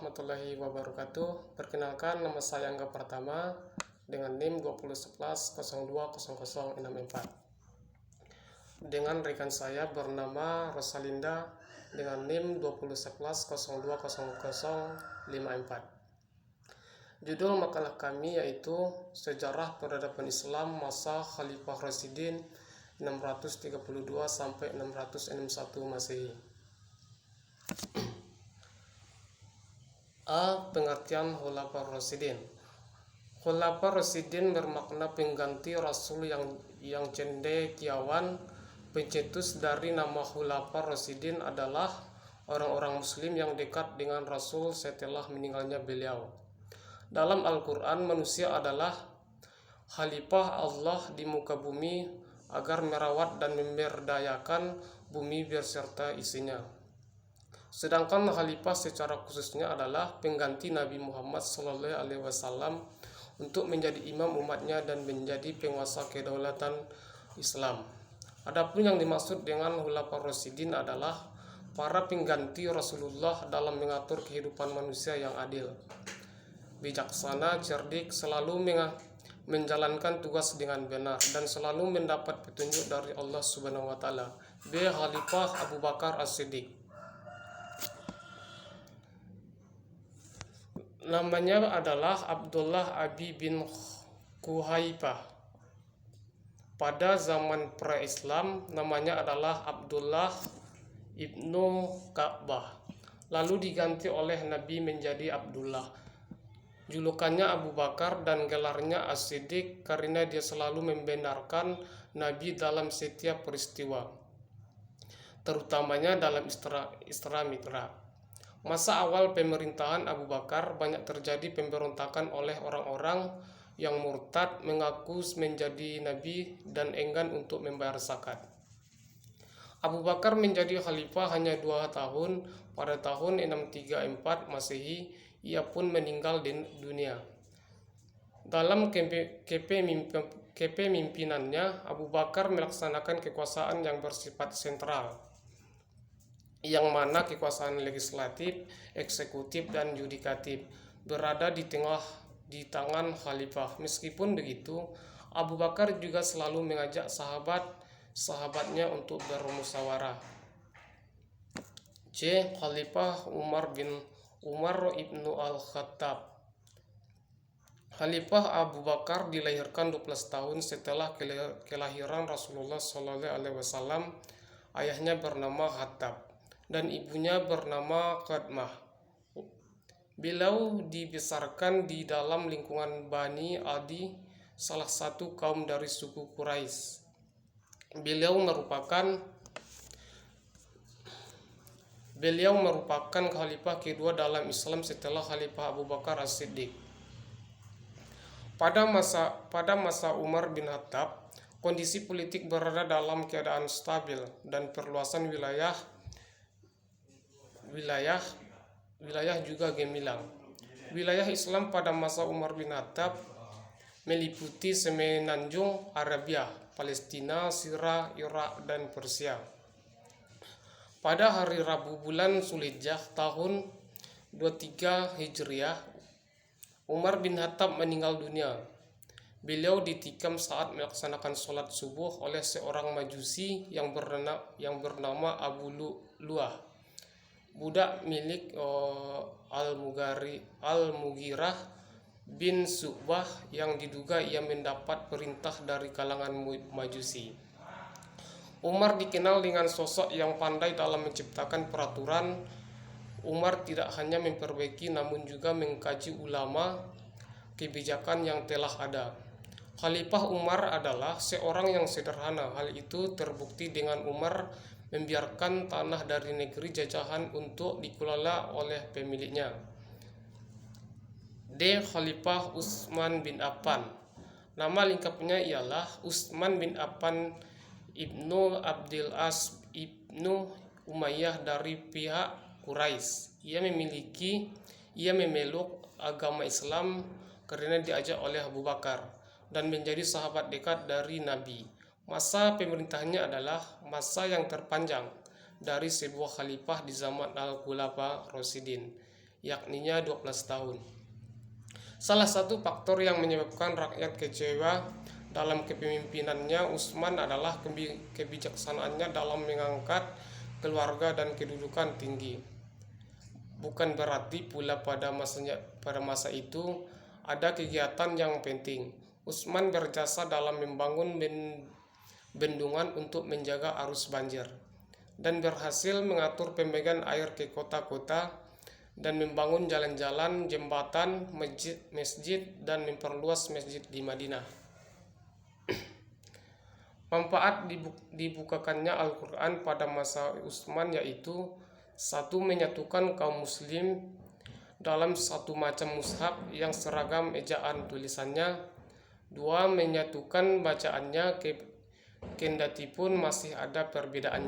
warahmatullahi wabarakatuh. Perkenalkan, nama saya Angga Pratama dengan NIM 2011020064. Dengan rekan saya bernama Rosalinda dengan NIM 2011020054. Judul makalah kami yaitu Sejarah Peradaban Islam Masa Khalifah Rasyidin 632 sampai 661 Masehi. A. Pengertian Khulafaur Rasyidin. Khulafaur Rasyidin bermakna pengganti Rasul yang cendekiawan. Pencetus dari nama Khulafaur Rasyidin adalah orang-orang Muslim yang dekat dengan Rasul setelah meninggalnya beliau. Dalam Al-Quran, manusia adalah khalifah Allah di muka bumi agar merawat dan memberdayakan bumi beserta isinya. Sedangkan khalifah secara khususnya adalah pengganti Nabi Muhammad SAW untuk menjadi imam umatnya dan menjadi penguasa kedaulatan Islam. Adapun yang dimaksud dengan Khulafaur Rasyidin adalah para pengganti Rasulullah dalam mengatur kehidupan manusia yang adil, bijaksana, cerdik, selalu menjalankan tugas dengan benar dan selalu mendapat petunjuk dari Allah Subhanahu wa taala. B. Khalifah Abu Bakar As-Siddiq. Namanya adalah Abdullah Abi bin Quhaifah. Pada zaman pra-Islam, namanya adalah Abdullah ibnu Ka'bah. Lalu diganti oleh Nabi menjadi Abdullah. Julukannya Abu Bakar dan gelarnya As-Siddiq karena dia selalu membenarkan Nabi dalam setiap peristiwa, terutamanya dalam Isra Mi'raj. Masa awal pemerintahan Abu Bakar banyak terjadi pemberontakan oleh orang-orang yang murtad, mengaku menjadi nabi dan enggan untuk membayar zakat. Abu Bakar menjadi khalifah hanya 2 tahun. Pada tahun 634 Masehi, ia pun meninggal di dunia. Dalam kepemimpinannya, Abu Bakar melaksanakan kekuasaan yang bersifat sentral, yang mana kekuasaan legislatif, eksekutif, dan yudikatif berada di tangan khalifah. Meskipun begitu, Abu Bakar juga selalu mengajak sahabatnya untuk bermusyawarah. C. Khalifah Umar ibnu Al-Khattab. Khalifah Abu Bakar dilahirkan 12 tahun setelah kelahiran Rasulullah SAW. Ayahnya bernama Khattab dan ibunya bernama Qadmah. Beliau dibesarkan di dalam lingkungan Bani Adi, salah satu kaum dari suku Quraisy. Beliau merupakan khalifah kedua dalam Islam setelah Khalifah Abu Bakar As-Siddiq. Pada masa Umar bin Khattab, kondisi politik berada dalam keadaan stabil dan perluasan wilayah juga gemilang. Wilayah Islam pada masa Umar bin Khattab meliputi semenanjung Arabia, Palestina, Syria, Irak, dan Persia. Pada hari Rabu bulan Zulhijjah tahun 23 Hijriah, Umar bin Khattab meninggal dunia. Beliau ditikam saat melaksanakan sholat subuh oleh seorang majusi yang bernama Abu Lu'lu'ah, budak milik Al-Mughirah bin Syu'bah, yang diduga ia mendapat perintah dari kalangan majusi. Umar dikenal dengan sosok yang pandai dalam menciptakan peraturan. Umar tidak hanya memperbaiki namun juga mengkaji ulama kebijakan yang telah ada. Khalifah Umar adalah seorang yang sederhana. Hal itu terbukti dengan Umar membiarkan tanah dari negeri jajahan untuk dikelola oleh pemiliknya. D. Khalifah Utsman bin Affan. Nama lengkapnya ialah Utsman bin Affan ibnu Abdul As ibnu Umayyah dari pihak Quraisy. Ia memeluk agama Islam karena diajak oleh Abu Bakar dan menjadi sahabat dekat dari Nabi. Masa pemerintahannya adalah masa yang terpanjang dari sebuah khalifah di zaman Al-Khulafaur Rasyidin. yakninya 12 tahun. Salah satu faktor yang menyebabkan rakyat kecewa dalam kepemimpinannya Utsman adalah kebijaksanaannya dalam mengangkat keluarga dan kedudukan tinggi. Bukan berarti pula pada masa itu ada kegiatan yang penting. Utsman berjasa dalam membangun bendungan untuk menjaga arus banjir dan berhasil mengatur pembagian air ke kota-kota dan membangun jalan-jalan, jembatan, masjid dan memperluas masjid di Madinah. Manfaat dibukakannya Al-Quran pada masa Utsman yaitu: 1. Menyatukan kaum muslim dalam satu macam mushaf yang seragam ejaan tulisannya. 2. Menyatukan bacaannya kendatipun masih ada perbedaannya.